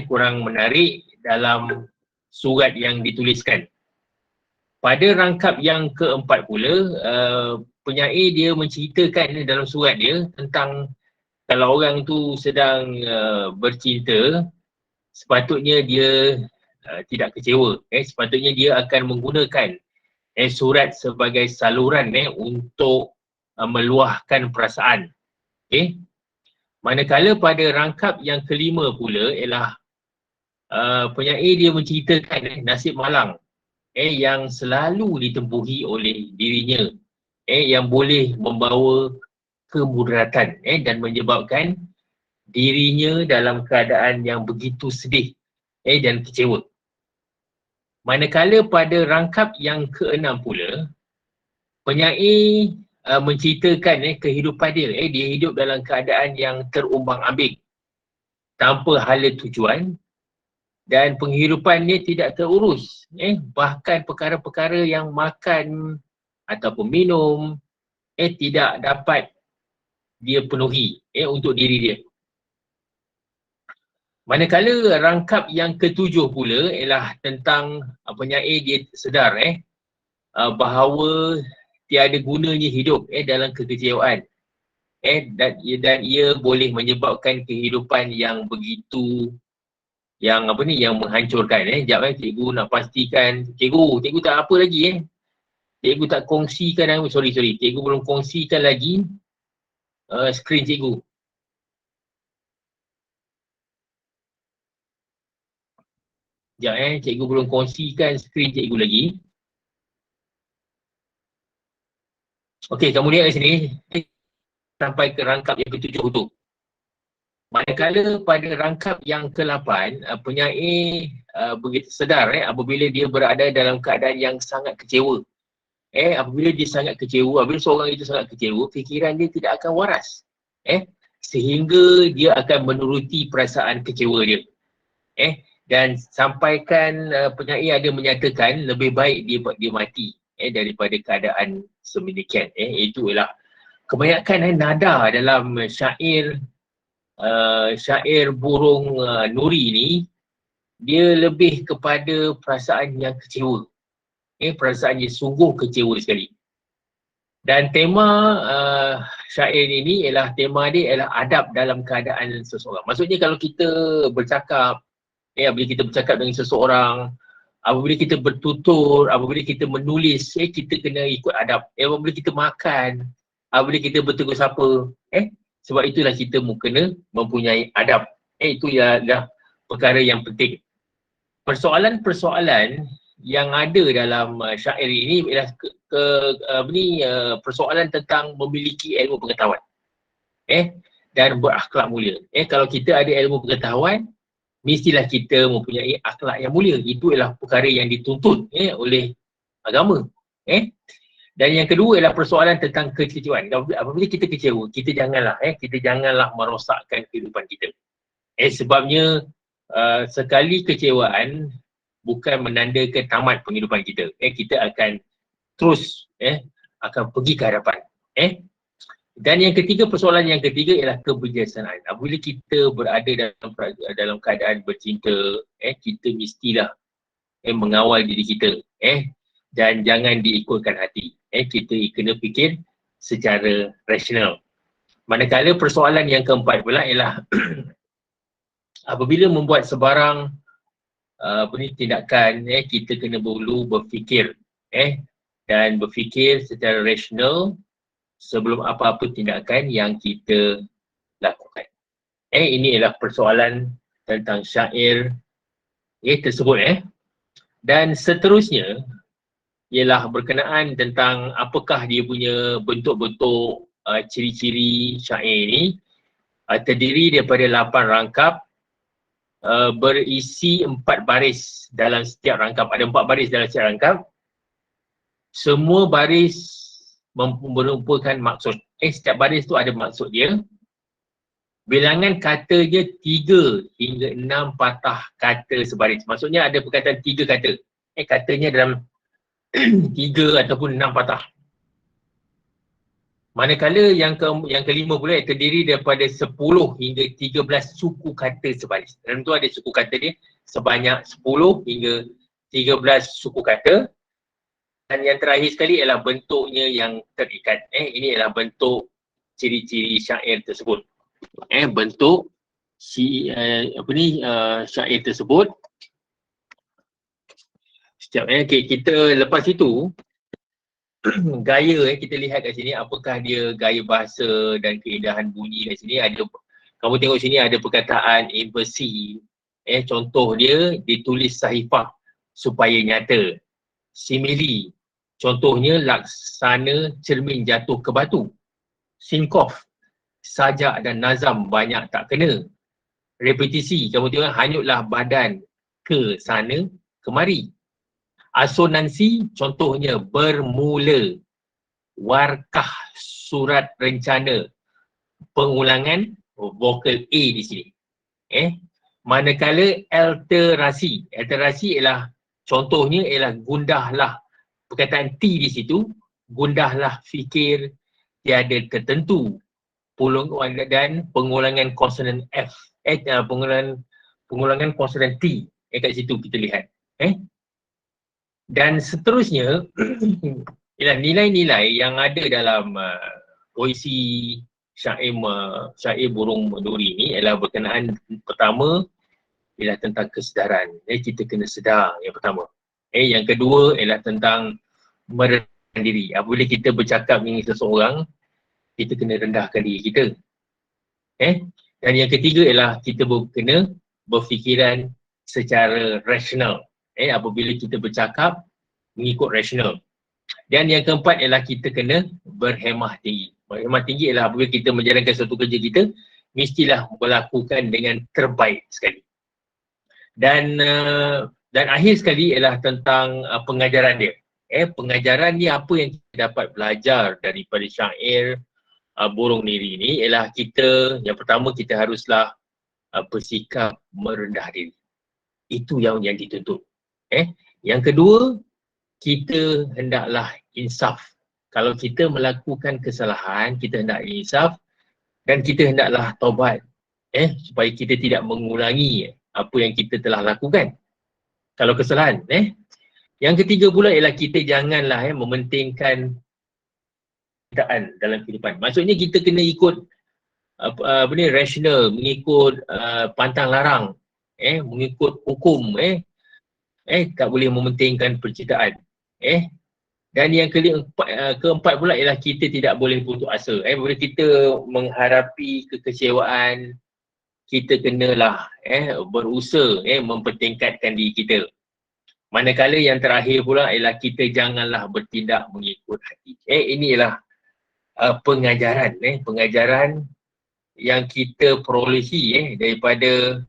kurang menarik dalam surat yang dituliskan. Pada rangkap yang keempat pula, penyair dia menceritakan dalam surat dia tentang kalau orang tu sedang bercinta, sepatutnya dia tidak kecewa. Sepatutnya dia akan menggunakan surat sebagai saluran untuk meluahkan perasaan. Manakala pada rangkap yang kelima pula ialah penyair dia menceritakan nasib malang yang selalu ditempuhi oleh dirinya yang boleh membawa kemudaratan dan menyebabkan dirinya dalam keadaan yang begitu sedih dan kecewa. Manakala pada rangkap yang keenam pula, penyair menceritakan kehidupan dia. Dia hidup dalam keadaan yang terumbang-ambing, tanpa hala tujuan, dan penghidupannya tidak terurus. Bahkan perkara-perkara yang makan ataupun minum tidak dapat dia penuhi untuk diri dia. Manakala rangkap yang ketujuh pula ialah tentang penyair dia sedar bahawa tiada gunanya hidup dalam kekecewaan. Dan ia boleh menyebabkan kehidupan yang begitu yang menghancurkan. Sekejap cikgu nak pastikan. Cikgu tak apa lagi Cikgu tak kongsikan, sorry. Cikgu belum kongsikan lagi skrin cikgu. Sekejap cikgu belum kongsikan skrin cikgu lagi. Okey, kamu lihat kat sini. Sampai ke rangkap yang ketujuh tu. Manakala pada rangkap yang ke-8, penyair begitu sedar apabila dia berada dalam keadaan yang sangat kecewa. Apabila dia sangat kecewa, apabila seorang itu sangat kecewa, fikiran dia tidak akan waras. Sehingga dia akan menuruti perasaan kecewa dia. Dan sampaikan penyair ada menyatakan lebih baik dia mati daripada keadaan sedemikian. Itu ialah kebanyakan nada dalam syair burung nuri ni, dia lebih kepada perasaan yang kecewa. Perasaan yang sungguh kecewa sekali. Dan tema syair ini ialah adab dalam keadaan seseorang. Maksudnya kalau kita bercakap, apabila kita bercakap dengan seseorang, apabila kita bertutur, apabila kita menulis, kita kena ikut adab. Apabila kita makan, apabila kita bertegur sapa, sebab itulah kita kena mempunyai adab. Itu ialah perkara yang penting. Persoalan-persoalan yang ada dalam syair ini ialah persoalan tentang memiliki ilmu pengetahuan dan berakhlak mulia. Kalau kita ada ilmu pengetahuan, mestilah kita mempunyai akhlak yang mulia. Itu ialah perkara yang dituntut oleh agama. Dan yang kedua ialah persoalan tentang kekecewaan. Apabila kita kecewa, kita janganlah merosakkan kehidupan kita. Sebabnya sekali kecewaan bukan menandakan tamat penghidupan kita. Kita akan terus akan pergi ke hadapan. Dan yang ketiga, persoalan yang ketiga ialah kebijaksanaan. Apabila kita berada dalam keadaan bercinta, kita mestilah mengawal diri kita. Dan jangan diikutkan hati. Kita kena fikir secara rasional. Manakala persoalan yang keempat pula ialah apabila membuat sebarang tindakan, kita kena perlu berfikir dan berfikir secara rasional sebelum apa-apa tindakan yang kita lakukan. Ini ialah persoalan tentang syair tersebut. Dan seterusnya ialah berkenaan tentang apakah dia punya bentuk-bentuk ciri-ciri syair ini. Terdiri daripada 8 rangkap, berisi 4 baris dalam setiap rangkap. Ada 4 baris dalam setiap rangkap. Semua baris merupakan maksud. Setiap baris tu ada maksud dia. Bilangan katanya 3 hingga 6 patah kata sebaris. Maksudnya ada perkataan 3 kata. Katanya dalam 3 ataupun 6 patah. Manakala yang kelima pula terdiri daripada 10 hingga 13 suku kata sebaris. Dalam tu ada suku kata dia sebanyak 10 hingga 13 suku kata. Dan yang terakhir sekali ialah bentuknya yang terikat. Ini ialah bentuk ciri-ciri syair tersebut. Bentuk syair tersebut. Setiap kita lepas itu gaya kita lihat kat sini apakah dia gaya bahasa dan keindahan bunyi kat sini. Kamu tengok sini ada perkataan inversi. Contoh dia ditulis sahifah supaya nyata. Simili, contohnya laksana cermin jatuh ke batu. Sinkof, sajak dan nazam banyak tak kena. Repetisi, kamu tengok hanyutlah badan ke sana kemari. Asonansi, contohnya bermula. Warkah, surat rencana. Pengulangan, vokal A di sini. Manakala alterasi ialah contohnya ialah gundahlah. Perkataan T di situ, gundahlah fikir tiada tertentu. Dan pengulangan konsonan F. Pengulangan konsonan T. Kat situ kita lihat. Dan seterusnya, ialah nilai-nilai yang ada dalam puisi syair burung duri ni ialah berkenaan pertama ialah tentang kesedaran. Kita kena sedar yang pertama. Yang kedua ialah tentang merendahkan diri. Apabila kita bercakap dengan seseorang, kita kena rendahkan diri kita. Dan yang ketiga ialah kita kena berfikiran secara rasional. Apabila kita bercakap mengikut rasional. Dan yang keempat ialah kita kena berhemah tinggi. Berhemah tinggi ialah apabila kita menjalankan satu kerja kita, mestilah melakukan dengan terbaik sekali. Dan akhir sekali ialah tentang pengajaran dia. Pengajaran ni apa yang kita dapat belajar daripada syair burung diri ni ialah yang pertama kita haruslah bersikap merendah diri. Itu yang dituntut. Yang kedua, kita hendaklah insaf. Kalau kita melakukan kesalahan, kita hendak insaf dan kita hendaklah taubat. Supaya kita tidak mengulangi apa yang kita telah lakukan. Kalau kesalahan. Yang ketiga pula ialah kita janganlah mementingkan keadaan dalam kehidupan. Maksudnya kita kena ikut rasional, mengikut pantang larang, mengikut hukum, tak boleh mementingkan percintaan. Dan yang keempat pula ialah kita tidak boleh putus asa. Bila kita menghadapi kekecewaan, kita kenalah berusaha mempertingkatkan diri kita. Manakala yang terakhir pula ialah kita janganlah bertindak mengikut hati. Ini ialah pengajaran yang kita perolehi daripada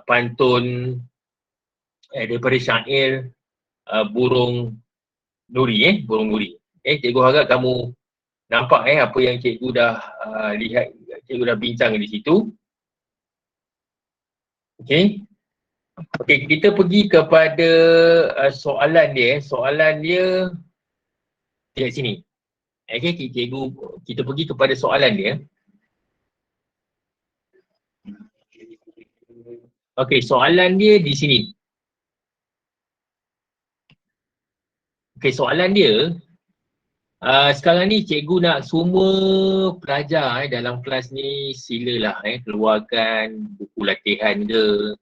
pantun daripada syair burung duri. Cikgu harap kamu nampak apa yang cikgu dah lihat, cikgu dah bincang di situ. Okey, kita pergi kepada soalan dia. Soalan dia di sini. Cikgu, kita pergi kepada soalan dia. Okey, soalan dia di sini. Okey, soalan dia, sekarang ni cikgu nak semua pelajar dalam kelas ni silalah keluarkan buku latihan ke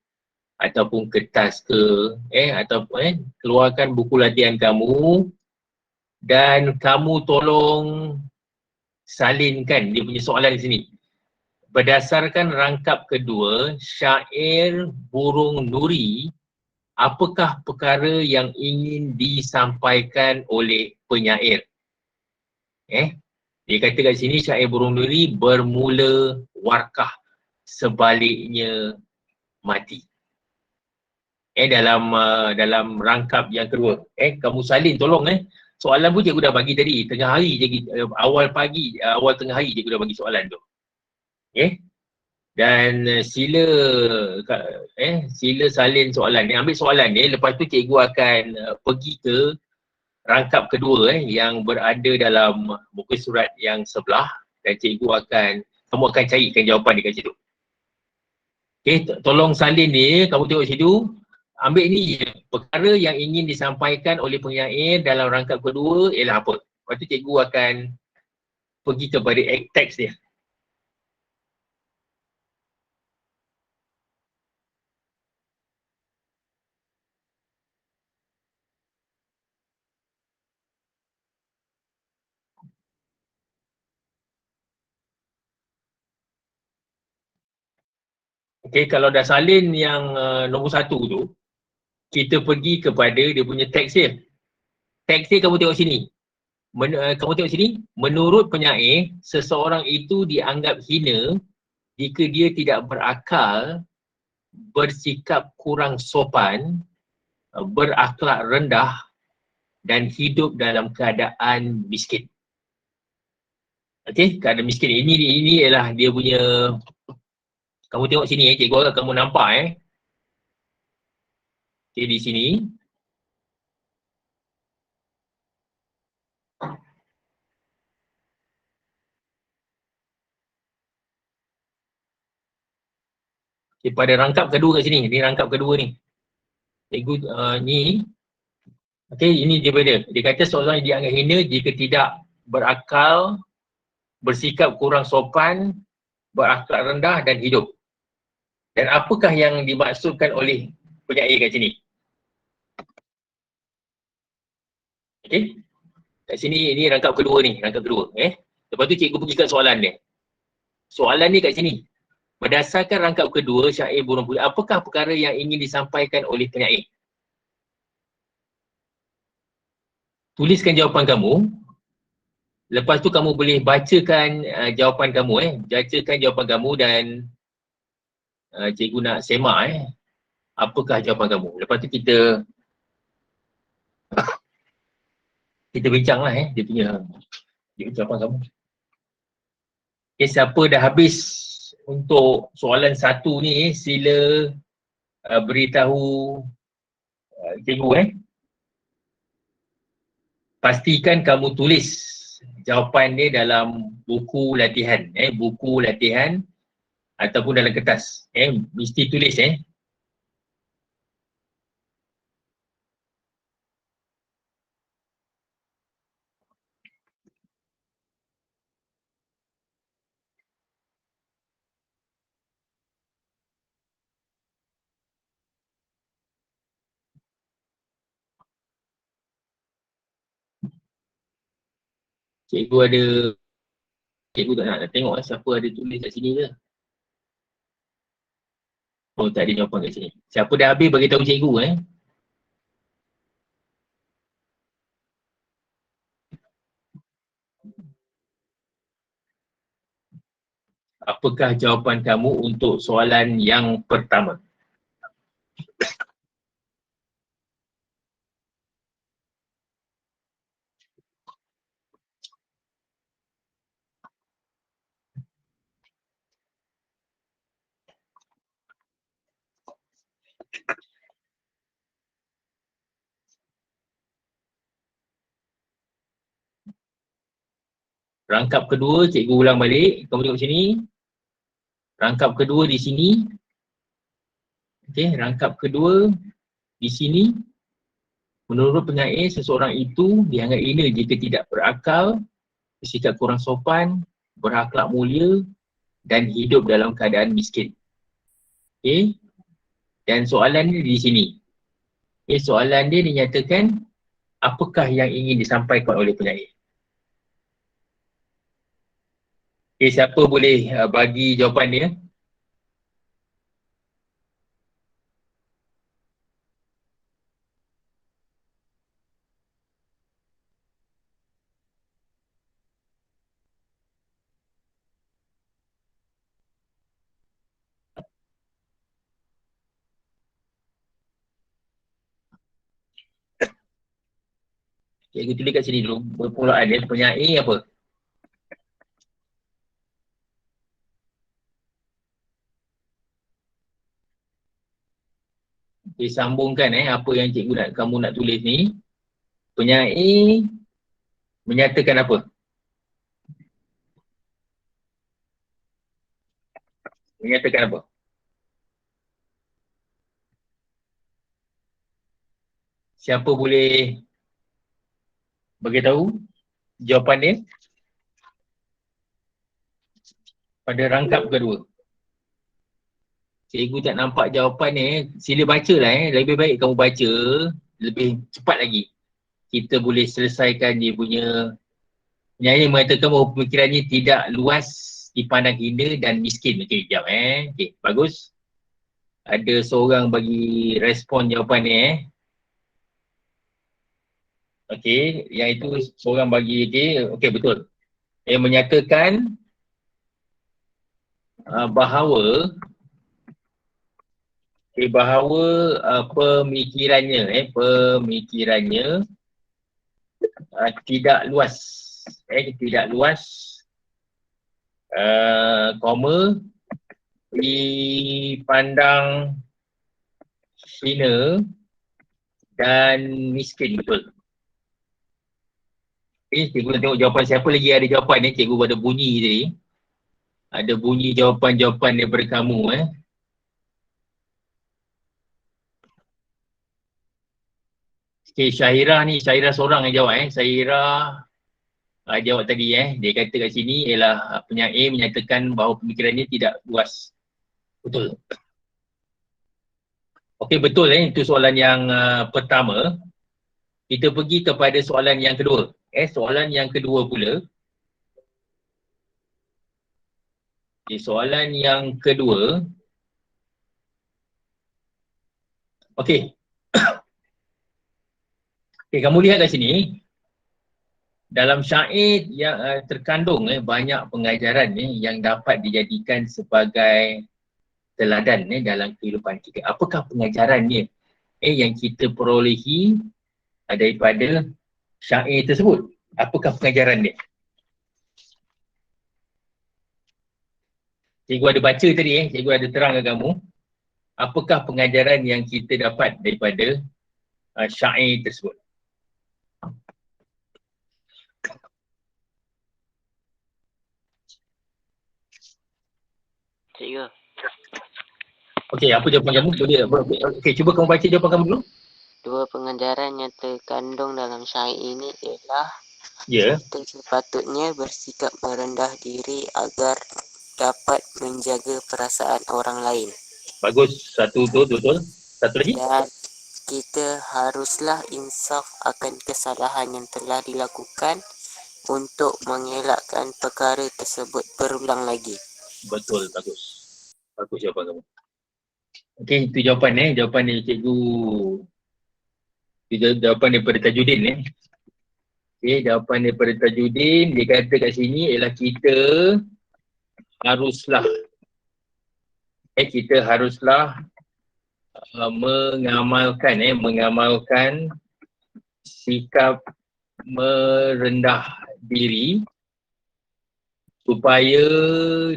ataupun kertas ke, ataupun keluarkan buku latihan kamu dan kamu tolong salinkan dia punya soalan di sini. Berdasarkan rangkap kedua, syair burung nuri, apakah perkara yang ingin disampaikan oleh penyair? Dia kata kat sini syair burung nuri bermula warkah, sebaliknya mati. Dalam rangkap yang kedua. Kamu salin tolong soalan pun cikgu dah bagi tadi, tengah hari awal pagi, awal tengah hari cikgu dah bagi soalan tu. Dan sila salin soalan ni, ambil soalan ni, lepas tu cikgu akan pergi ke rangkap kedua yang berada dalam muka surat yang sebelah, dan cikgu kamu akan carikan jawapan dekat situ. Tolong salin ni, kamu tengok situ, ambil ni je. Perkara yang ingin disampaikan oleh penyair dalam rangkap kedua ialah apa? Lepas tu cikgu akan pergi kepada teks dia. Kalau dah salin yang nombor 1 tu, kita pergi kepada dia punya teks dia. Teks dia kamu tengok sini. Kamu tengok sini, menurut penyair, seseorang itu dianggap hina jika dia tidak berakal, bersikap kurang sopan, berakhlak rendah dan hidup dalam keadaan miskin. Keadaan miskin ini ialah dia punya, kamu tengok sini cikgu harap kamu nampak di sini. Pada rangkap kedua kat sini, ni rangkap kedua ni. Cikgu ni, ini dia benda. Dia kata seorang yang dianggap hina jika tidak berakal, bersikap kurang sopan, berakhlak rendah dan hidup. Dan apakah yang dimaksudkan oleh penyair kat sini? Kat sini, ini rangkap kedua ni, rangkap kedua. Lepas tu cikgu pergi kat soalan dia. Soalan ni kat sini. Berdasarkan rangkap kedua syair Burung Putih, apakah perkara yang ingin disampaikan oleh penyair? Tuliskan jawapan kamu. Lepas tu kamu boleh bacakan jawapan kamu. Bacakan jawapan kamu dan cikgu nak semak apakah jawapan kamu. Lepas tu kita bincang lah dia punya jawapan kamu. Siapa dah habis untuk soalan 1 ni, sila beritahu cikgu Pastikan kamu tulis jawapan dia dalam buku latihan. Buku latihan ataupun dalam kertas. Mesti tulis Cikgu tak nak tengok siapa ada tulis kat sini ke. Oh, tak ada jawapan kat sini. Siapa dah habis bagi tahu cikgu Apakah jawapan kamu untuk soalan yang pertama? Rangkap kedua, cikgu ulang balik. Kamu tengok sini. Rangkap kedua di sini. Rangkap kedua di sini. Menurut penyair, seseorang itu dianggap hina jika tidak berakal, bersikap kurang sopan, berakhlak mulia dan hidup dalam keadaan miskin. Dan soalan dia di sini. Soalan dia dinyatakan apakah yang ingin disampaikan oleh penyair. Siapa boleh bagi jawapan dia? Cikgu tulis kat sini dulu, permulaan dia, penyair apa? Sambungkan apa yang cikgu kamu nak tulis ni. Penyair menyatakan apa? Menyatakan apa? Siapa boleh beritahu jawapan dia pada rangkap kedua? Cikgu tak nampak jawapan ni. Sila baca lah Lebih baik kamu baca. Lebih cepat lagi. Kita boleh selesaikan dia punya. Penyair mengatakan bahawa pemikirannya tidak luas, dipandang hina dan miskin. Okey, sekejap Okey, bagus. Ada seorang bagi respon jawapan ni Okey, yang itu seorang bagi okey betul. Menyatakan bahawa pemikirannya tidak luas tidak luas dipandang hina dan miskin, betul. Cikgu nak tengok jawapan siapa lagi ada jawapan ni. Cikgu ada bunyi tadi. Ada bunyi jawapan-jawapan daripada kamu Okay, Syahirah seorang yang jawab Syahirah jawab tadi dia kata kat sini ialah penyair menyatakan bahawa pemikirannya tidak luas. Betul. Okey, betul itu soalan yang pertama. Kita pergi kepada soalan yang kedua. Soalan yang kedua pula. Soalan yang kedua. Okey. Okay, kamu lihat kat sini. Dalam syair yang terkandung banyak pengajaran yang dapat dijadikan sebagai teladan dalam kehidupan kita. Apakah pengajarannya yang kita perolehi daripada syair tersebut? Apakah pengajaran dia? Cikgu ada baca tadi cikgu ada terang ke kamu. Apakah pengajaran yang kita dapat daripada syair tersebut? Cikgu. Okey, apa jawapan kamu? Okey, cuba kamu baca jawapan kamu dulu. Dua pengajaran yang terkandung dalam syair ini ialah kita sepatutnya bersikap merendah diri agar dapat menjaga perasaan orang lain. Bagus, satu betul. Satu lagi? Dan kita haruslah insaf akan kesalahan yang telah dilakukan untuk mengelakkan perkara tersebut berulang lagi. Betul, bagus. Bagus jawapan kamu. Okey, itu jawapan jawapan ni cikgu. Itu jawapan daripada Tajuddin Okey, jawapan daripada Tajuddin dia kata kat sini ialah kita haruslah mengamalkan sikap merendah diri supaya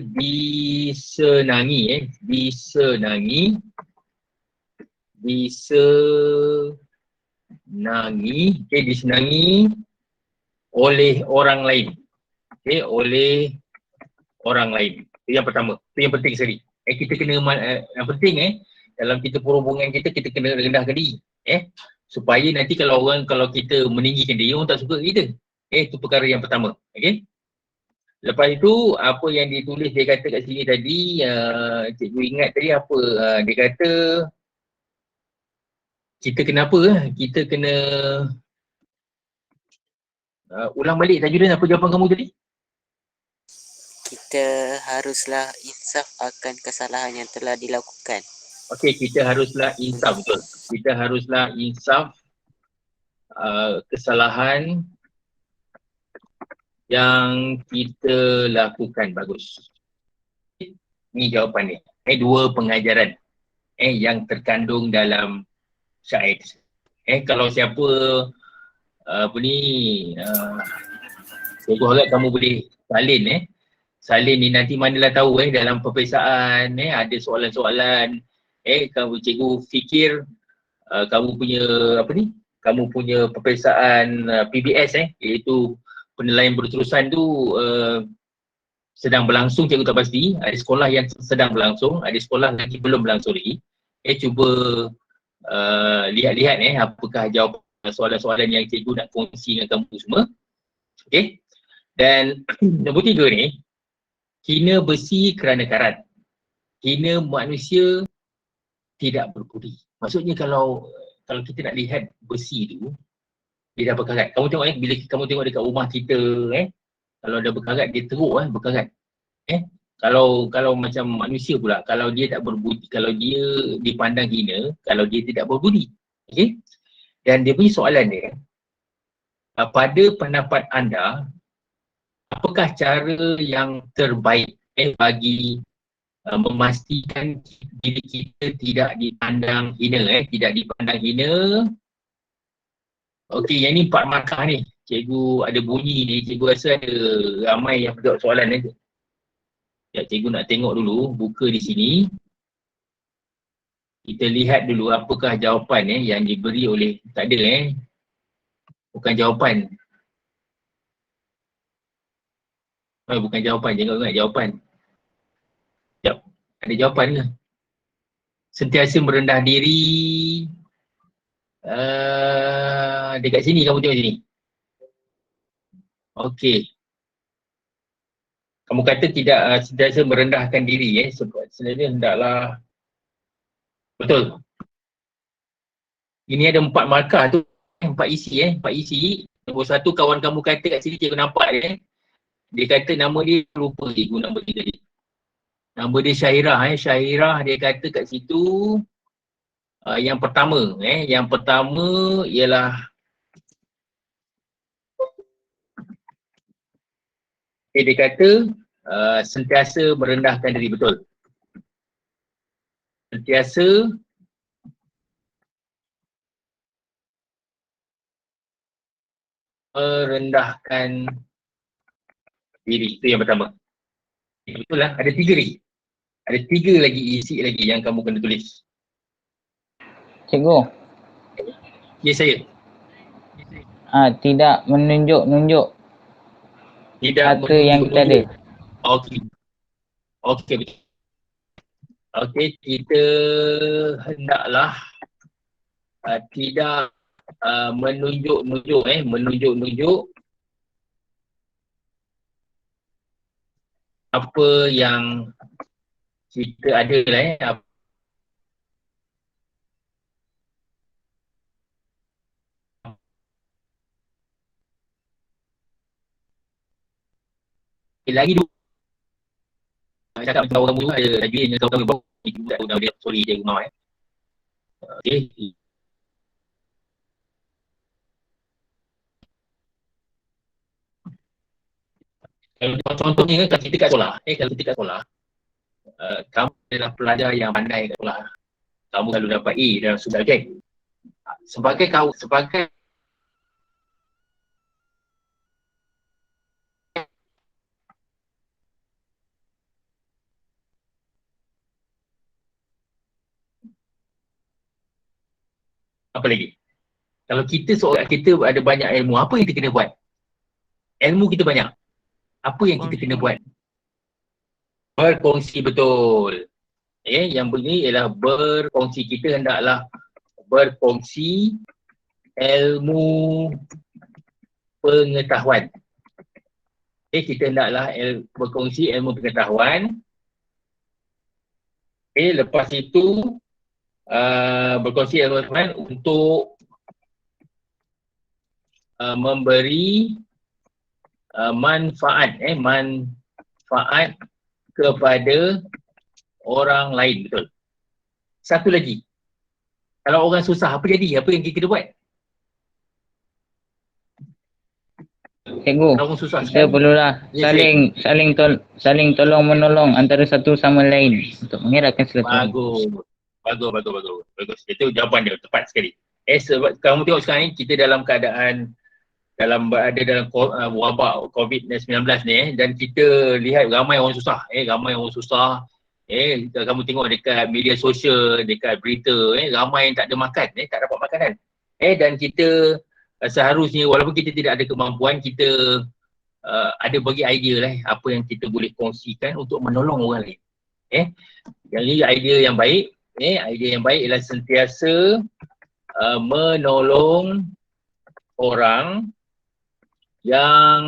disenangi oleh orang lain. Oleh orang lain. Itu yang pertama. Itu yang penting sekali. Kita kena yang penting dalam kita perhubungan kita kena rendahkan diri. Supaya nanti kalau kita meninggikan diri, orang tak suka kita. Itu perkara yang pertama. Okey. Lepas itu, apa yang ditulis dia kata kat sini tadi, cikgu ingat tadi apa, dia kata kita kena apa? Kita kena ulang balik Tajuddin, apa jawapan kamu tadi? Kita haruslah insaf akan kesalahan yang telah dilakukan. Okey, kita haruslah insaf, betul. Kita haruslah insaf kesalahan yang kita lakukan. Bagus. Ini jawapan ni. Dua pengajaran yang terkandung dalam syair. Kalau siapa cikgu harap kamu boleh salin ni nanti manalah tahu dalam peperiksaan ada soalan-soalan kamu cikgu fikir kamu punya kamu punya peperiksaan PBS iaitu penilaian berterusan tu sedang berlangsung, cikgu tak pasti. Ada sekolah yang sedang berlangsung, ada sekolah lagi belum berlangsung lagi. Cuba lihat-lihat apakah jawapan soalan-soalan yang cikgu nak kongsi dengan kamu semua. Okey. Dan nombor 3 ni, hina besi kerana karat. Hina manusia tidak berbudi. Maksudnya kalau kita nak lihat besi tu, dia dah berkarat. Kamu tengok bila kamu tengok dekat rumah kita kalau ada berkarat dia teruk berkarat. Kalau macam manusia pula, kalau dia tak berbudi, kalau dia dipandang hina, kalau dia tidak berbudi. Okey? Dan dia punya soalan dia, pada pendapat anda, apakah cara yang terbaik bagi memastikan diri kita tidak dipandang hina, tidak dipandang hina. Okey, yang ni 4 markah ni. Cikgu ada bunyi ni, cikgu rasa ada ramai yang menjawab soalan ni. Ya, cikgu nak tengok dulu, buka di sini. Kita lihat dulu apakah jawapan yang diberi oleh, tak ada bukan jawapan. Bukan jawapan, jangan ingat jawapan. Sekejap, ada jawapan ke? Sentiasa merendah diri. Dekat sini, kamu tengok sini. Okey. Kamu kata tidak sentiasa merendahkan diri sebenarnya hendaklah betul. Ini ada 4 markah tu, 4 isi 4 isi. Nombor 1 kawan kamu kata kat sini, cikgu nampak dia. Dia kata nama dia lupa cikgu nama dia tadi. Nama dia Syahirah Syahirah dia kata kat situ yang pertama yang pertama ialah dia kata sentiasa merendahkan diri, betul. Sentiasa merendahkan diri, itu yang pertama. Betul lah, ada 3 lagi. Ada 3 lagi isi lagi yang kamu kena tulis. Cikgu. Ya, saya. Tidak menunjuk-nunjuk. Tidak kata yang kita ada. Okey. Okey, betul. Okey, kita hendaklah tidak menunjuk-nunjuk menunjuk-nunjuk apa yang kita ada lah lagi dulu. Cakap macam orang dulu ada tajwid dengan kawan-kawan baru. Itu tak tahu dia, sorry dia rumah Okey. Contohnya kalau kita kat sekolah, kalau kita kat sekolah, kamu adalah pelajar yang pandai kat sekolah. Kamu selalu dapat A dalam subjek. Sebagai apa lagi? Kalau kita ada banyak ilmu, apa yang kita kena buat? Ilmu kita banyak. Apa yang kita kena buat? Berkongsi, betul. Yang begini ialah berkongsi. Kita hendaklah berkongsi ilmu pengetahuan. Kita hendaklah berkongsi ilmu pengetahuan. Lepas itu berkongsi ilmu pengetahuan untuk memberi manfaat kepada orang lain, betul. Satu lagi, kalau orang susah, apa jadi? Apa yang kita buat? Cikgu, kita perlulah saling tolong menolong antara satu sama lain untuk mengeratkan silaturahmi. Bagus. Itu jawapan dia, tepat sekali. Sebab kamu tengok sekarang ni kita dalam keadaan berada dalam wabak COVID-19 ni dan kita lihat ramai orang susah. Kamu tengok dekat media sosial, dekat berita, ramai yang tak ada makan, tak dapat makanan. Dan kita seharusnya walaupun kita tidak ada kemampuan, kita ada bagi idea lah apa yang kita boleh kongsikan untuk menolong orang lain. Yang ini idea yang baik. Idea yang baik ialah sentiasa menolong orang yang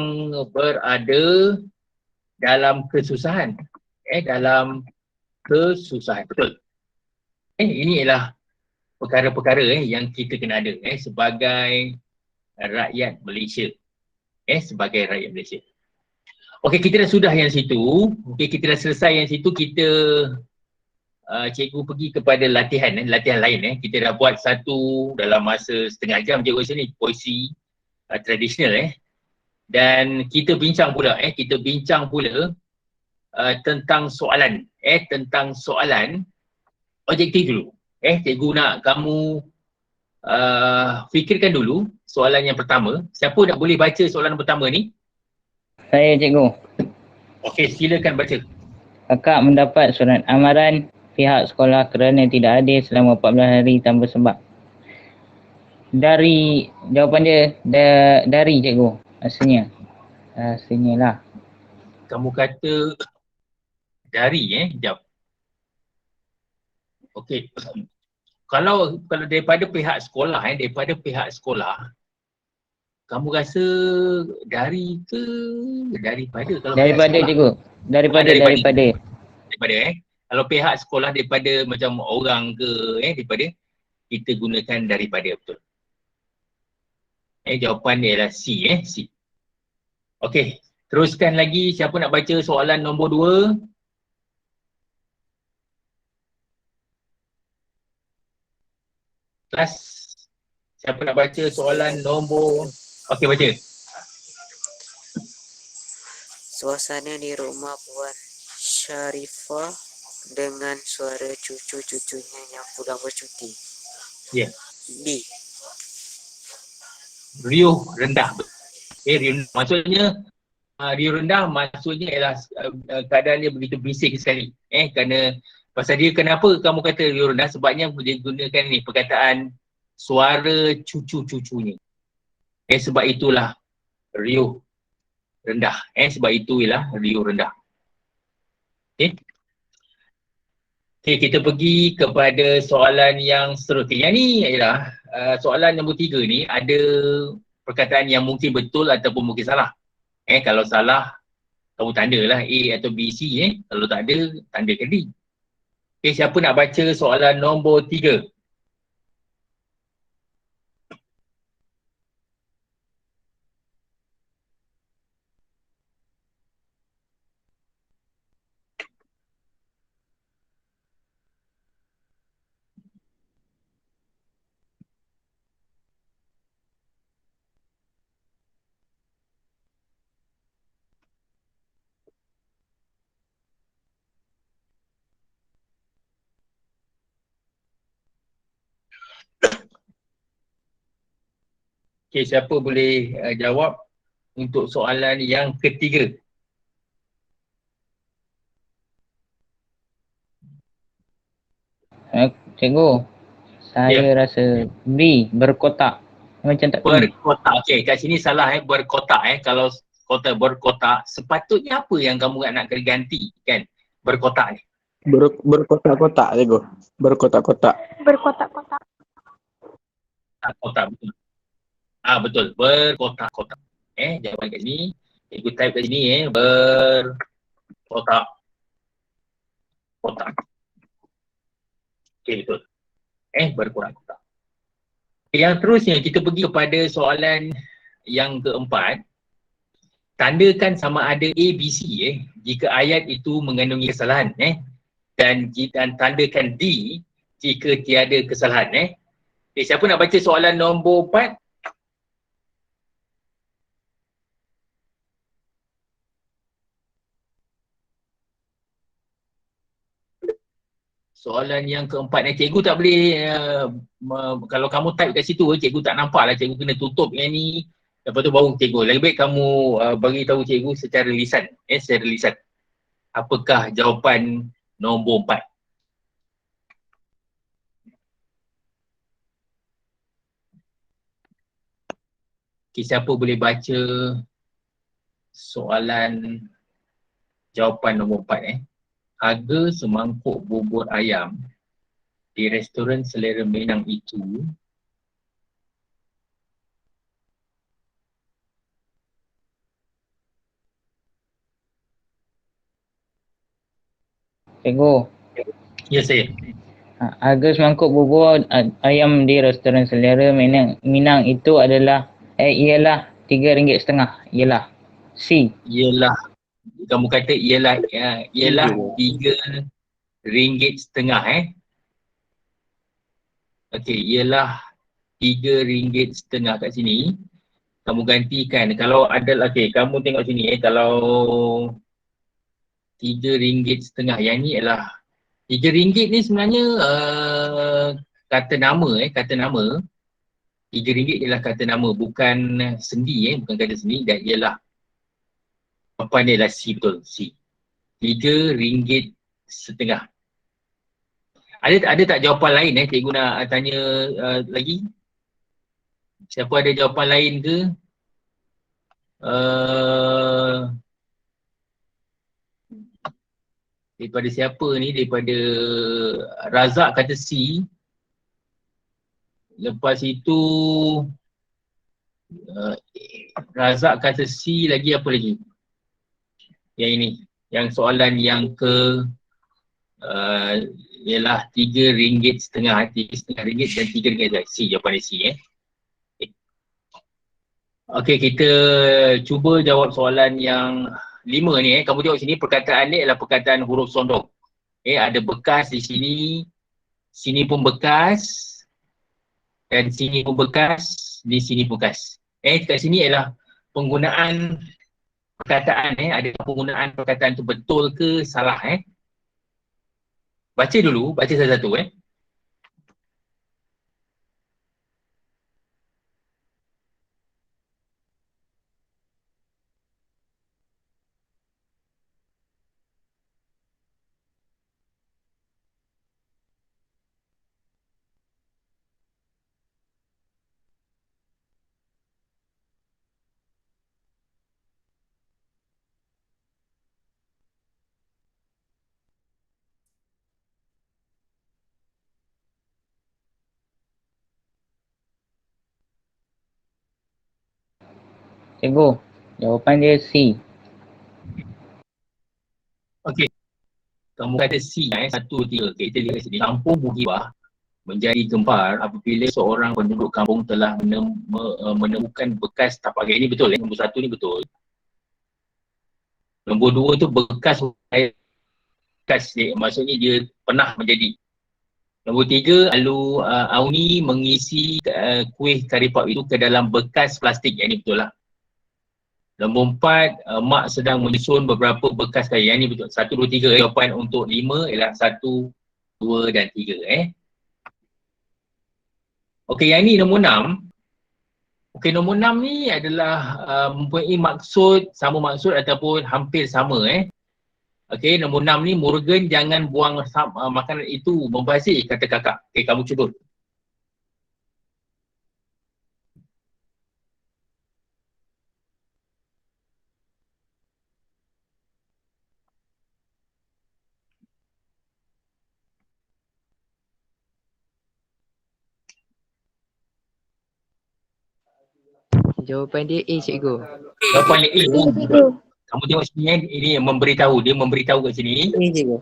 berada dalam kesusahan. Dalam kesusahan. Betul. Ini ialah perkara-perkara yang kita kena ada sebagai rakyat Malaysia. Sebagai rakyat Malaysia. Okey, kita dah sudah yang situ. Okey, kita dah selesai yang situ. Kita cikgu pergi kepada latihan lain. Kita dah buat satu dalam masa setengah jam cikgu rasa ni, puisi tradisional dan kita bincang pula tentang soalan tentang soalan objektif dulu. Cikgu nak kamu fikirkan dulu soalan yang pertama. Siapa nak boleh baca soalan pertama ni? Saya, cikgu. Okey, silakan baca. Kakak mendapat surat amaran pihak sekolah kerana tidak hadir selama 14 hari tanpa sebab. Dari jawapan dia dari cikgu rasanya lah. Kamu kata dari jap. Okey. Kalau daripada pihak sekolah, kamu rasa dari ke daripada? Kalau daripada cikgu. Daripada. Kalau pihak sekolah daripada macam orang ke daripada, kita gunakan daripada, betul. Jawapan dia adalah C. C. Okey, teruskan lagi. Siapa nak baca soalan nombor 2? Kelas. Siapa nak baca soalan nombor? Okey, baca. Suasana di rumah Puan Sharifah dengan suara cucu-cucunya yang pulang bercuti. Ya. B. Riuh rendah. Riuh maksudnya riuh rendah maksudnya ialah keadaan dia begitu bising sekali. Kerana pasal dia, kenapa kamu kata riuh rendah? Sebabnya dia gunakan ni perkataan suara cucu-cucunya. Sebab itulah riuh rendah. Sebab itu ialah riuh rendah. Okey, kita pergi kepada soalan yang seterusnya. Yang ni ialah soalan nombor 3 ni ada perkataan yang mungkin betul ataupun mungkin salah. Kalau salah, kamu tandalah A atau B, C. Kalau tak ada, tandakan D. Okey, siapa nak baca soalan nombor 3? Okey, siapa boleh jawab untuk soalan yang ketiga? Cikgu, saya rasa B, berkotak. Macam tak berkotak. Okey, kat sini salah berkotak. Kalau kota berkotak, sepatutnya apa yang kamu nak kena ganti kan? Berkotak ni. Berkotak-kotak, cikgu. Berkotak-kotak. Berkotak-kotak. Kotak, betul. Betul, berkotak-kotak. Jawapan kat sini. Cikgu type kat sini berkotak. Kotak. Okey, betul. Berkotak-kotak. Yang terusnya kita pergi kepada soalan yang keempat. Tandakan sama ada A, B, C jika ayat itu mengandungi kesalahan dan tandakan D jika tiada kesalahan siapa nak baca soalan nombor 4? Soalan yang keempat ni cikgu tak boleh kalau kamu type kat situ cikgu tak nampak lah, cikgu kena tutup yang ni, lepas tu baru cikgu. Lebih baik kamu bagi tahu cikgu secara lisan, secara lisan. Apakah jawapan nombor 4? Okay, siapa boleh baca soalan jawapan nombor 4 Harga semangkuk bubur ayam di restoran selera Minang itu Cikgu, ya saya. harga semangkuk bubur ayam di restoran selera Minang itu adalah ialah RM3.5. Ialah C. Ialah kamu kata ialah RM3.5 Okey, ialah RM3.5 kat sini. Kamu gantikan kalau ada kamu tengok sini kalau RM3.5 yang ni ialah RM3 ni sebenarnya kata nama kata nama. RM3 ialah kata nama bukan sendi bukan kata sendi dan ialah apa ni adalah C betul C. RM3.5. Ada tak jawapan lain cikgu nak tanya lagi? Siapa ada jawapan lain ke? Daripada siapa ni? Daripada Razak kata C. Lepas itu Razak kata C, lagi apa lagi? Yang ini. Yang soalan yang ke ialah RM3.5, RM3.5 dan RM3 C, jawapan C Okey, kita cuba jawab soalan yang 5 ni Kamu tengok sini perkataan ni adalah perkataan huruf sondong. Ada bekas di sini, sini pun bekas dan sini pun bekas, di sini pun bekas. Kat sini ialah penggunaan perkataan ada penggunaan perkataan tu betul ke salah Baca dulu, baca satu-satu Cikgu, jawapan dia C. Okey. Kamu kata C 1, 3. Kita lihat sini. Kampung Bugibah menjadi gempar apabila seorang penduduk kampung telah menemukan bekas tapak gaya. Ini betul nombor 1 ni betul. Nombor 2 tu bekas maksudnya dia pernah menjadi. Nombor 3, lalu Auni mengisi kuih kari pap itu ke dalam bekas plastik. Yang ini betul lah. Nombor 4, mak sedang menyusun beberapa bekas kain. Yang ini betul. 1, 2, 3. Jawapan untuk 5 ialah 1, 2 dan 3 Okey, yang ni nombor 6. Okey, nombor 6 ni adalah mempunyai sama maksud ataupun hampir sama Okey, nombor 6 ni Morgan jangan buang makanan itu membazir kata kakak. Okey, kamu cuba. Jawapan dia A, cikgu. Jawapan A. Kamu tengok sini ini memberitahu, dia memberitahu kat sini. A, cikgu.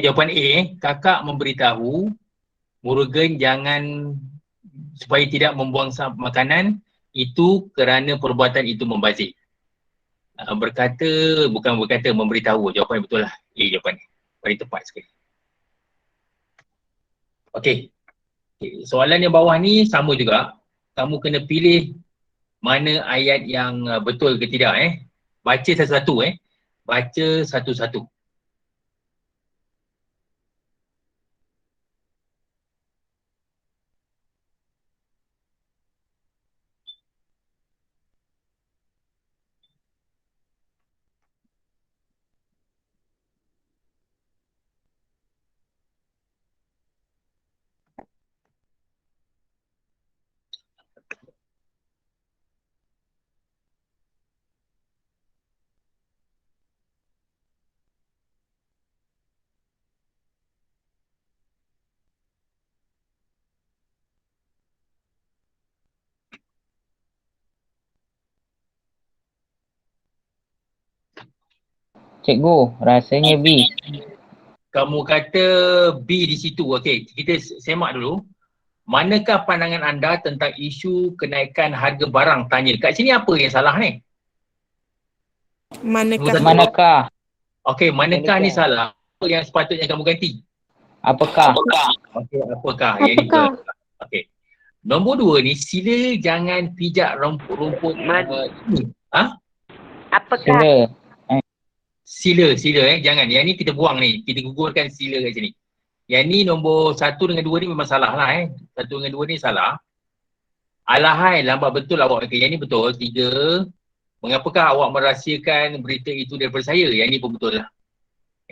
Jawapan A, kakak memberitahu Morgan jangan supaya tidak membuang makanan itu kerana perbuatan itu membazir. Bukan berkata, memberitahu. Jawapan betul lah. Jawapan ni. Paling tepat sekali. Okey. Soalan yang bawah ni sama juga. Kamu kena pilih mana ayat yang betul ke tidak Baca satu-satu Baca satu-satu. Cikgu, rasanya B. Kamu kata B di situ. Okey, kita semak dulu. Manakah pandangan anda tentang isu kenaikan harga barang? Tanya. Kat sini apa yang salah ni? Manakah? Manakah? Okey, manakah ni salah? Apa yang sepatutnya kamu ganti? Apakah? Okey, apakah? Yang ni betul. Okey. Nombor 2 ni, sila jangan pijak rumput-rumput ini. Apakah? Sila. Sila jangan. Yang ni kita buang ni. Kita gugurkan sila kat sini. Yang ni nombor 1 dengan 2 ni memang salah lah 1 dengan 2 ni salah. Alahai, lambat betul awak. Okay, yang ni betul. 3. Mengapakah awak merahsiakan berita itu daripada saya? Yang ni pun betul lah.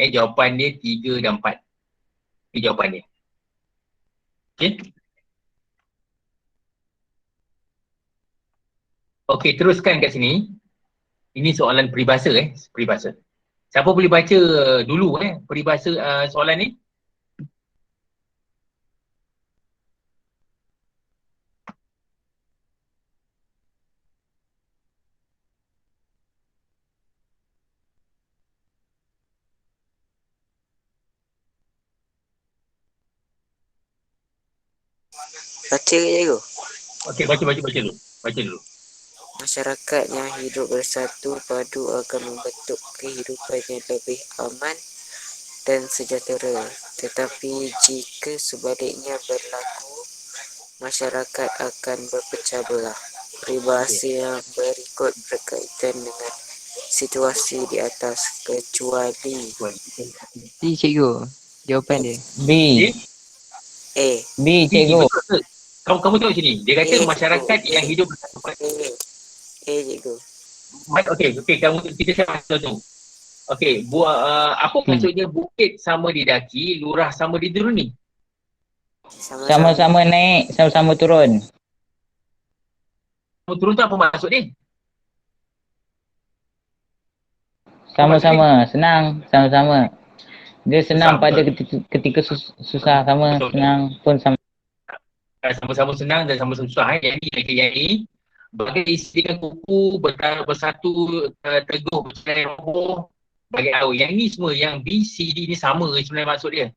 Jawapan dia 3 dan 4. Ini jawapan dia. Okay. Okay, teruskan kat sini. Ini soalan peribahasa peribahasa. Siapa boleh baca dulu peribahasa soalan ni? Baca ke cikgu? Okey, baca dulu. Baca dulu. Masyarakat yang hidup bersatu padu akan membentuk kehidupan yang lebih aman dan sejahtera. Tetapi jika sebaliknya berlaku, masyarakat akan berpecah belah. Peribahasa yang berikut berkaitan dengan situasi di atas kecuali C cikgu. Jawapan dia. B. A. B, cikgu. Betul. Kamu tengok sini. Dia kata masyarakat yang hidup bersatu. A cikgu. Okey, kita sama tu. Okey, apa maksudnya bukit sama didaki, lurah sama dituruni? Sama-sama naik, sama-sama turun. Turun tu apa maksud dia? Sama-sama, senang, sama-sama. Dia senang Susah, pada betul. ketika susah sama, Betul. senang pun sama. Sama-sama senang dan sama-sama susah. Yang ni bagai isi dengan kuku bersatu teguh bercerai roboh bagai tahu. Yang ni semua yang B, C, D ni sama sebenarnya maksud dia.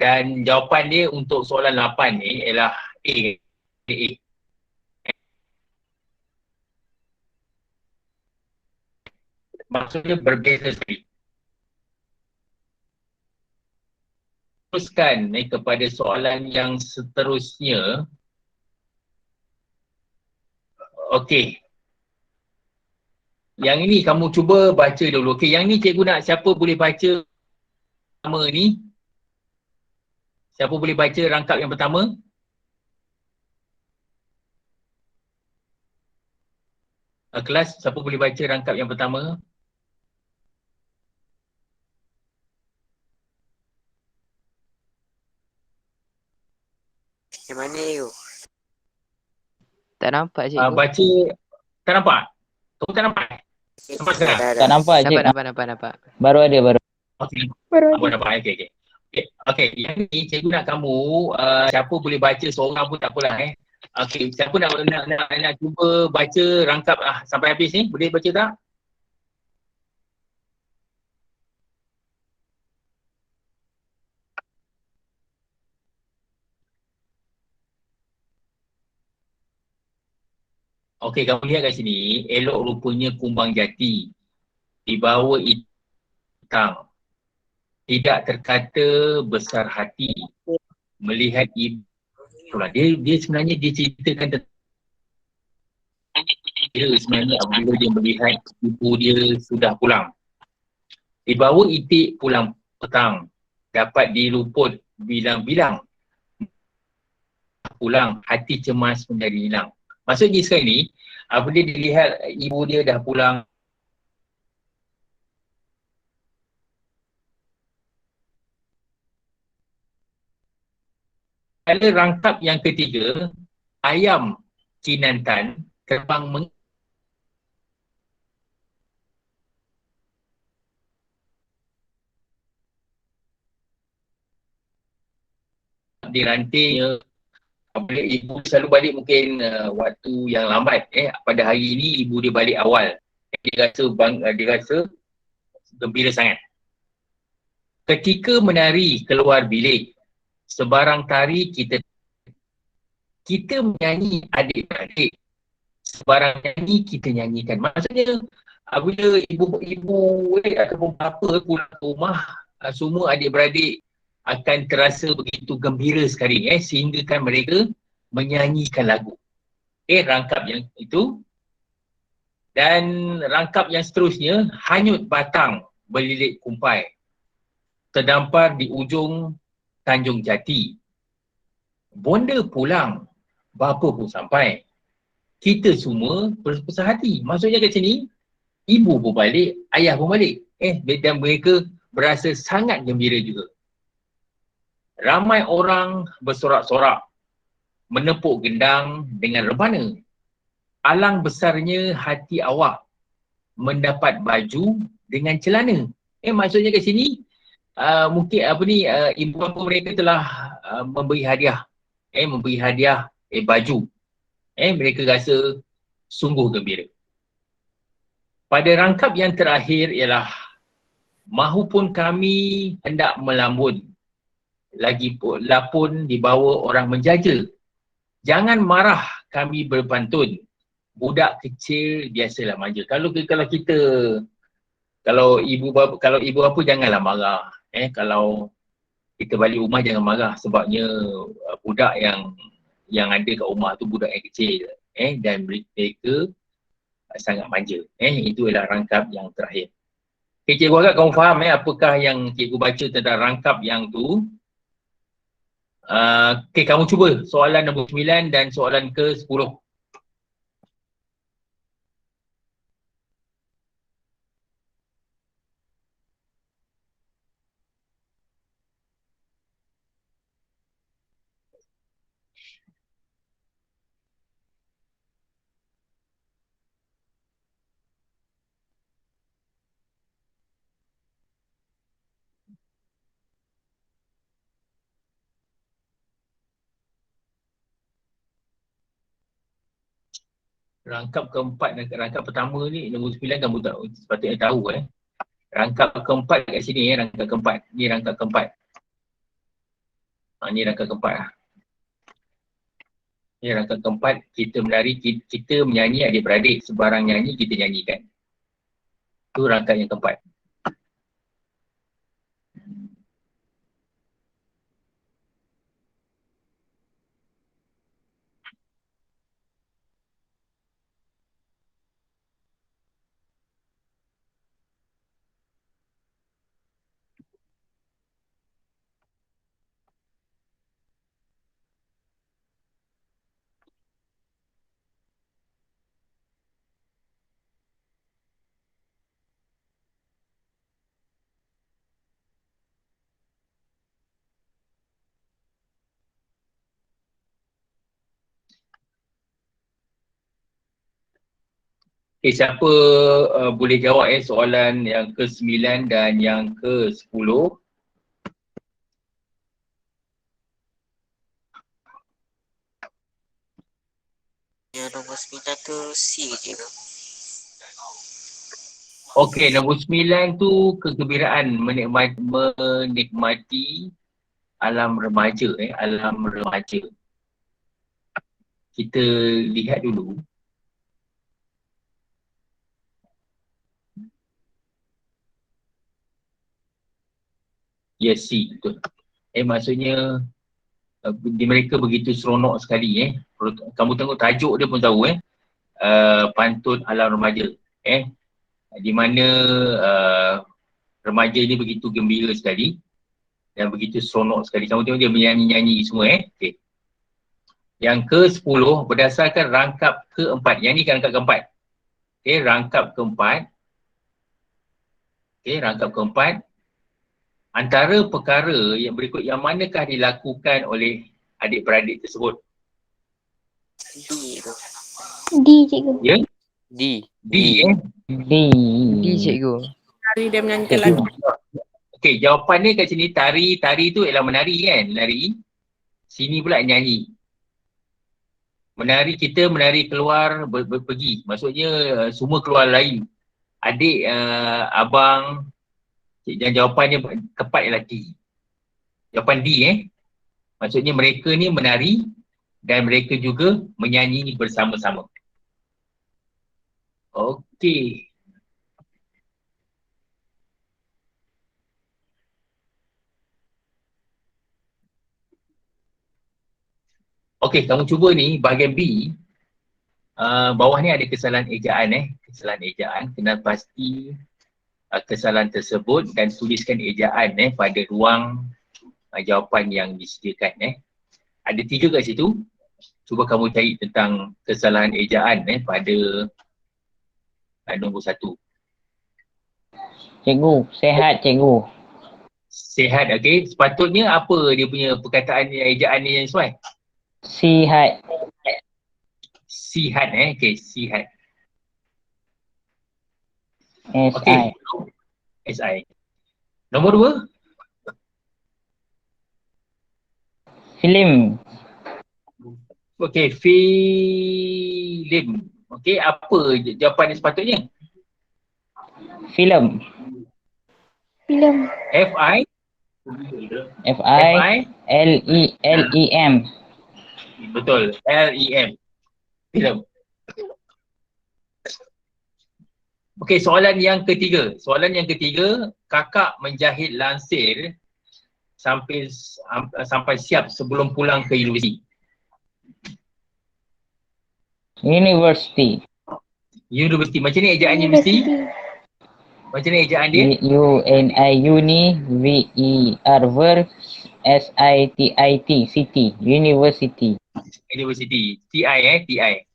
Dan jawapan dia untuk soalan 8 ni ialah A. Maksudnya berbeza sekali. Teruskan kepada soalan yang seterusnya. Okey. Yang ini kamu cuba baca dulu. Okey, yang ni cikgu nak siapa boleh baca pertama ni? Siapa boleh baca rangkap yang pertama? Kelas, siapa boleh baca rangkap yang pertama? Yang mana cikgu? Tak nampak cikgu. Baca, tak nampak? Kamu tak nampak? Nampak sekarang? Tak nampak, cikgu. Nampak. Baru ada, baru. Okey, nampak. Okey, yang ni cikgu nak kamu, siapa boleh baca seorang pun tak apalah Okey, siapa nak cuba baca rangkap sampai habis ni? Boleh baca tak? Okey, kamu lihat kat sini, elok rupanya kumbang jati, dibawa hitam, tidak terkata besar hati, melihat ibu. Dia sebenarnya dia ceritakan tentang dia sebenarnya apabila dia melihat ibu dia sudah pulang. Dibawa itik pulang petang, dapat diluput bilang-bilang. Pulang, hati cemas menjadi hilang. Maksudnya sekarang ni, apabila dilihat ibu dia dah pulang, ada rangkap yang ketiga, ayam Cinantan terbang dirantingnya. Apabila ibu selalu balik mungkin waktu yang lambat pada hari ini ibu dia balik awal. Dia rasa gembira sangat. Ketika menari keluar bilik, sebarang tari kita menyanyi adik-beradik. Sebarang nyanyi kita nyanyikan. Maksudnya bila ibu-ibu ataupun bapa pulang ke rumah, semua adik-beradik akan terasa begitu gembira sekali sehinggakan mereka menyanyikan lagu. Rangkap yang itu. Dan rangkap yang seterusnya, hanyut batang berlilit kumpai, terdampar di ujung Tanjung Jati. Bonda pulang, bapa pun sampai. Kita semua berbesar hati. Maksudnya kat sini, ibu pun balik, ayah pun balik. Dan mereka berasa sangat gembira juga. Ramai orang bersorak-sorak, menepuk gendang dengan rebana. Alang besarnya hati awak mendapat baju dengan celana. Maksudnya kat sini, mungkin ibu bapa mereka telah memberi hadiah. Memberi hadiah baju. Mereka rasa sungguh gembira. Pada rangkap yang terakhir ialah mahupun kami hendak melambun, lagipun lapun dibawa orang menjaja. Jangan marah kami berpantun, budak kecil biasalah manja. Kalau ibu bapa janganlah marah. Kalau kita balik rumah jangan marah sebabnya budak yang ada kat rumah tu budak yang kecil dan mereka sangat manja. Itu adalah rangkap yang terakhir. Cikgu harap kamu faham apakah yang cikgu baca tentang rangkap yang tu. Kamu cuba soalan nombor 9 dan soalan ke-10. Rangkap keempat dan rangkap pertama ni, nombor 9 kamu tak sepatutnya tahu Rangkap keempat kat sini rangkap keempat. Ni rangkap keempat. Ni rangkap keempat Ni rangkap keempat, kita menari, kita menyanyi adik-beradik, sebarang nyanyi kita nyanyikan. Tu rangkap yang keempat. Siapa boleh jawab soalan yang ke-9 dan yang ke-10? Yang nombor 9 tu C je tu. Okey, nombor 9 tu kegembiraan menikmati alam remaja. Alam remaja. Kita lihat dulu. Yes, C, betul. Maksudnya mereka begitu seronok sekali. Kamu tengok tajuk dia pun tahu pantun alam remaja. Di mana remaja ni begitu gembira sekali dan begitu seronok sekali. Kamu tengok dia menyanyi-nyanyi semua. Okay. Yang ke-10 berdasarkan rangkap keempat. Yang ni kan rangkap keempat. Rangkap keempat. Rangkap keempat. Antara perkara yang berikut yang manakah dilakukan oleh adik-beradik tersebut? D tu. D, cikgu. Ya? D. D. D cikgu. Hari dia menyanyikan lagu. Okey, jawapan dia kat sini tari. Tari tu ialah menari kan? Menari. Sini pula nyanyi. Menari, kita menari keluar pergi. Maksudnya semua keluar lain. Adik, abang, Dan jawapannya tepat ialah D. Jawapan D Maksudnya mereka ni menari dan mereka juga menyanyi bersama-sama. Okey. Okey, kamu cuba ni bahagian B. Bawah ni ada kesalahan ejaan kesalahan ejaan. Kena pasti kesalahan tersebut dan tuliskan ejaan pada ruang jawapan yang disediakan Ada 3 kat situ. Cuba kamu cari tentang kesalahan ejaan pada nombor 1. Cikgu, sehat cikgu. Sihat, okey. Sepatutnya apa dia punya perkataan ejaan ni yang sesuai? Sihat. Sihat okey, sihat. SI. Okey. SI. Nombor 2. Film. Okey, film. Okey, apa jawapan yang sepatutnya? Film. Film. FI. FILEM. Betul. LEM. Film. Okey, soalan yang ketiga. Kakak menjahit lansir sampai siap sebelum pulang ke universiti. University. Macam ni ejaan universiti? Macam ni ejaan dia? UNI VER verb SITIT city. University. University. TI TI.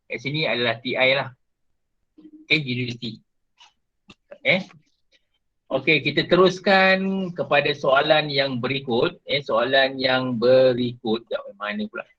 Kat sini adalah TI lah. Okay, university. Okey, kita teruskan kepada soalan yang berikut. Soalan yang berikut. Mana pula?